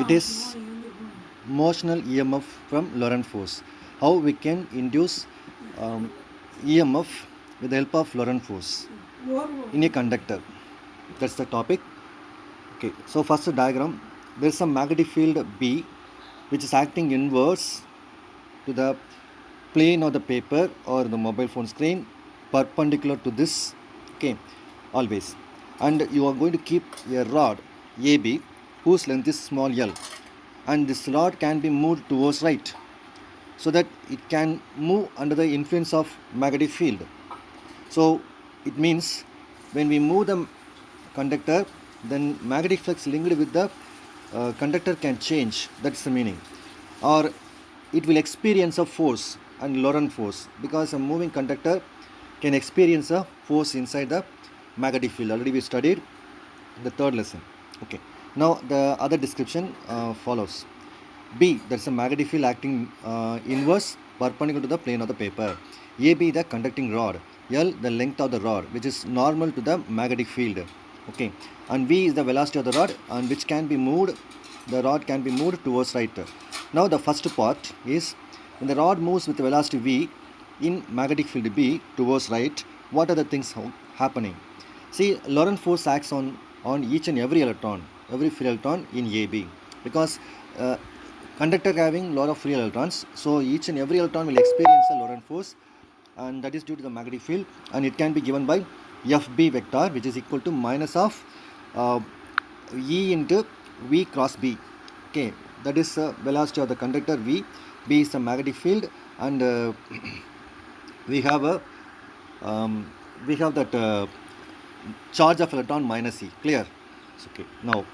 It is motional EMF from Lorentz force. How we can induce EMF with the help of Lorentz force in a conductor. That's the topic. Okay, so first diagram. There is a magnetic field B which is acting inverse to the plane of the paper or the mobile phone screen, perpendicular to this. Okay, always. And you are going to keep a rod AB whose length is small l, and this rod can be moved towards right so that it can move under the influence of magnetic field. So it means when we move the conductor, then magnetic flux linked with the conductor can change. That's the meaning. Or it will experience a force and Lorentz force, because a moving conductor can experience a force inside the magnetic field. Already we studied the third lesson. Okay. Now the other description follows. B, that's a magnetic field acting inverse perpendicular to the plane of the paper. AB, the conducting rod. L, the length of the rod, which is normal to the magnetic field. Okay. And V is the velocity of the rod, and which can be moved. The rod can be moved towards right. Now the first part is when the rod moves with velocity V in magnetic field B towards right, what are the things happening? See, Lorentz force acts on each and every electron, every free electron in AB, because conductor having lot of free electrons, so each and every electron will experience a Lorentz force, and that is due to the magnetic field, and it can be given by FB vector, which is equal to minus of E into V cross B. Okay, that is velocity of the conductor V. B is the magnetic field, and we have that charge of electron minus E. Clear? Okay. Now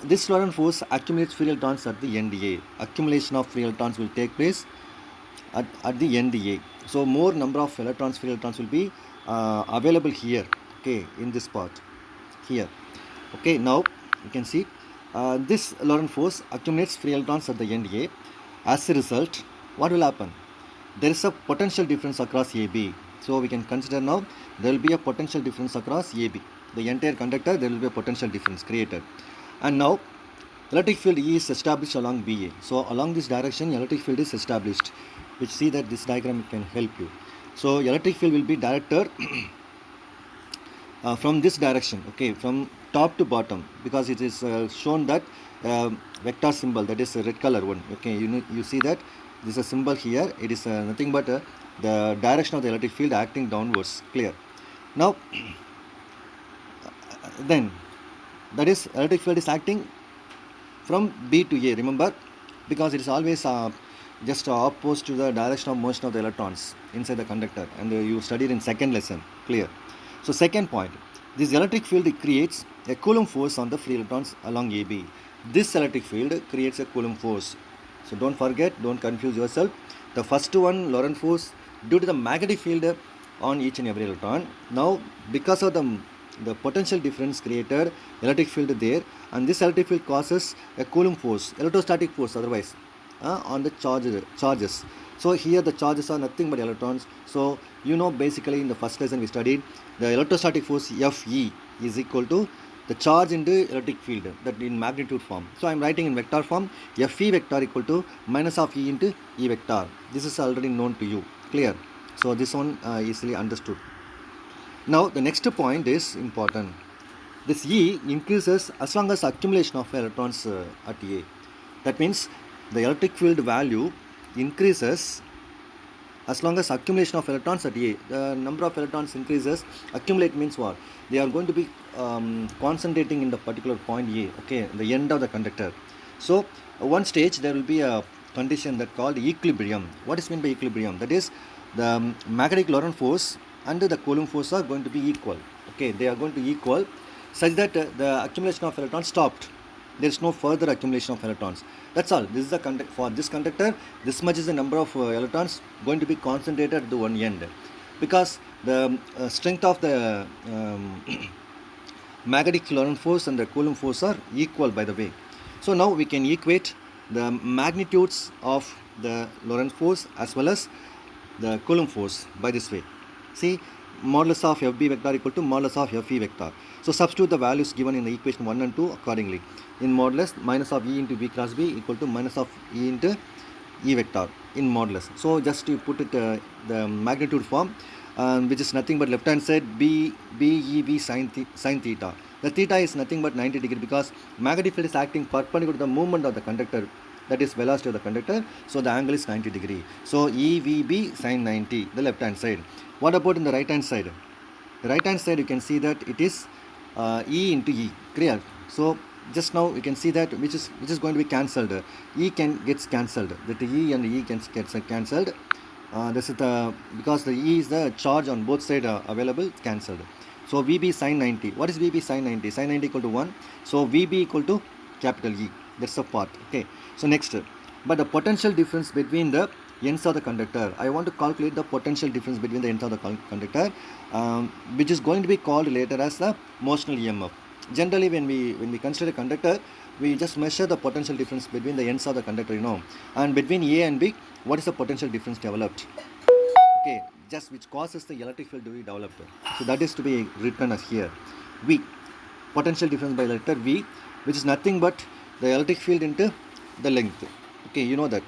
this Lorentz force accumulates free electrons at the end A. Accumulation of free electrons will take place at the end A. So more number of electrons, free electrons will be available here. Okay, in this part here. Okay, now you can see this Lorentz force accumulates free electrons at the end A. As a result, what will happen? There is a potential difference across AB. So we can consider now there will be a potential difference across AB. The entire conductor, there will be a potential difference created. And now electric field E is established along BA. So along this direction, electric field is established, which see that this diagram can help you. So electric field will be directed from this direction, okay, from top to bottom, because it is shown that vector symbol, that is a red color one. Okay, you see that this is a symbol here. It is nothing but the direction of the electric field acting downwards. Clear? Now then that is electric field is acting from B to A, remember, because it is always just opposed to the direction of motion of the electrons inside the conductor, and you studied in second lesson. Clear? So second point, this electric field creates a Coulomb force on the free electrons along AB. This electric field creates a Coulomb force. So don't forget, don't confuse yourself. The first one, Lorentz force, due to the magnetic field on each and every electron. Now because of the potential difference created, electric field there, and this electric field causes a Coulomb force, electrostatic force otherwise, on the charges. So here the charges are nothing but electrons. So basically in the first lesson we studied the electrostatic force Fe is equal to the charge into electric field, that in magnitude form. So I am writing in vector form, Fe vector equal to minus of E into E vector. This is already known to you. Clear? So this one easily understood. Now the next point is important. This E increases as long as accumulation of electrons at A. That means the electric field value increases as long as accumulation of electrons at A. The number of electrons increases. Accumulate means what? They are going to be concentrating in the particular point A, okay, the end of the conductor. So one stage there will be a condition that called equilibrium. What is meant by equilibrium? That is the magnetic Lorentz force and the Coulomb force are going to be equal. Okay, they are going to equal such that the accumulation of electrons stopped. There is no further accumulation of electrons. That's all. This is the for this conductor. This much is the number of electrons going to be concentrated at the one end, because the strength of the magnetic Lorentz force and the Coulomb force are equal, by the way. So now we can equate the magnitudes of the Lorentz force as well as the Coulomb force by this way. See, modulus of FB vector equal to modulus of FE vector. So substitute the values given in the equation 1 and 2 accordingly. In modulus, minus of E into B cross B equal to minus of E into E vector in modulus. So just you put it the magnitude form, which is nothing but left hand side B E V sin theta. The theta is nothing but 90 degree because magnetic field is acting perpendicular to the movement of the conductor, that is velocity of the conductor, so the angle is 90 degree. So EVB sin 90, the left hand side. What about in the right hand side? The right hand side you can see that it is E into E, clear? So just now you can see that which is going to be cancelled. E gets cancelled, that E and E gets cancelled. This is the, because the E is the charge on both sides available, cancelled. So VB sin 90. What is VB sin 90? Sin 90 equal to 1. So VB equal to capital E. That's the part. Okay. So next, but the potential difference between the ends of the conductor. I want to calculate the potential difference between the ends of the conductor, which is going to be called later as the motional EMF. Generally, when we consider a conductor, we just measure the potential difference between the ends of the conductor, and between A and B, what is the potential difference developed? Okay, just which causes the electric field to be developed. So that is to be written as here. V, potential difference by letter V, which is nothing but the electric field into the length. Okay, you know that.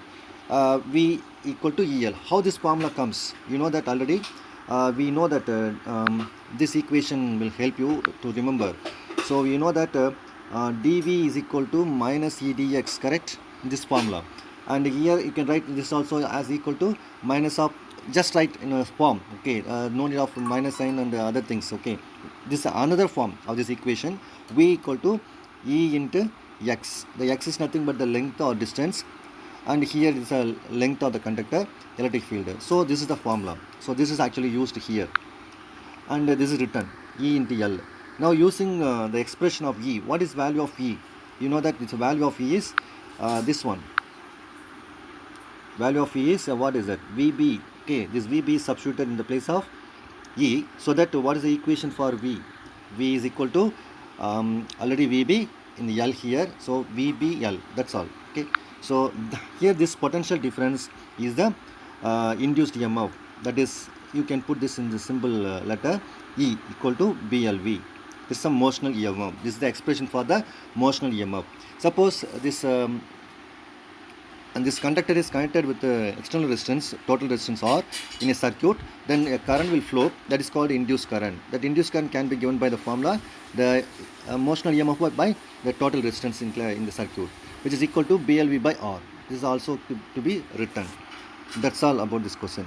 V equal to EL. How this formula comes? You know that already. We know that this equation will help you to remember. So you know that dV is equal to minus E dx, correct? This formula. And here you can write this also as equal to minus of, just write in a form, okay, no need of minus sign and other things, okay. This is another form of this equation. V equal to E into X. The X is nothing but the length or distance, and here is the length of the conductor, electric field. So this is the formula. So this is actually used here, and this is written E into L. Now using the expression of E, what is value of E? You know that its value of E is this one. Value of E is what is that? VB. Okay, this VB is substituted in the place of E. So that what is the equation for V? V is equal to already VB in the L here. So VBL. That's all. Okay. So here this potential difference is the induced EMF. That is, you can put this in the simple letter E equal to BLV. This is some motional EMF. This is the expression for the motional EMF. Suppose this and this conductor is connected with the external resistance, total resistance R, in a circuit, then a current will flow. That is called induced current. That induced current can be given by the formula, the motional EMF by the total resistance in the circuit, which is equal to BLV by R. This is also to be written. That's all about this question.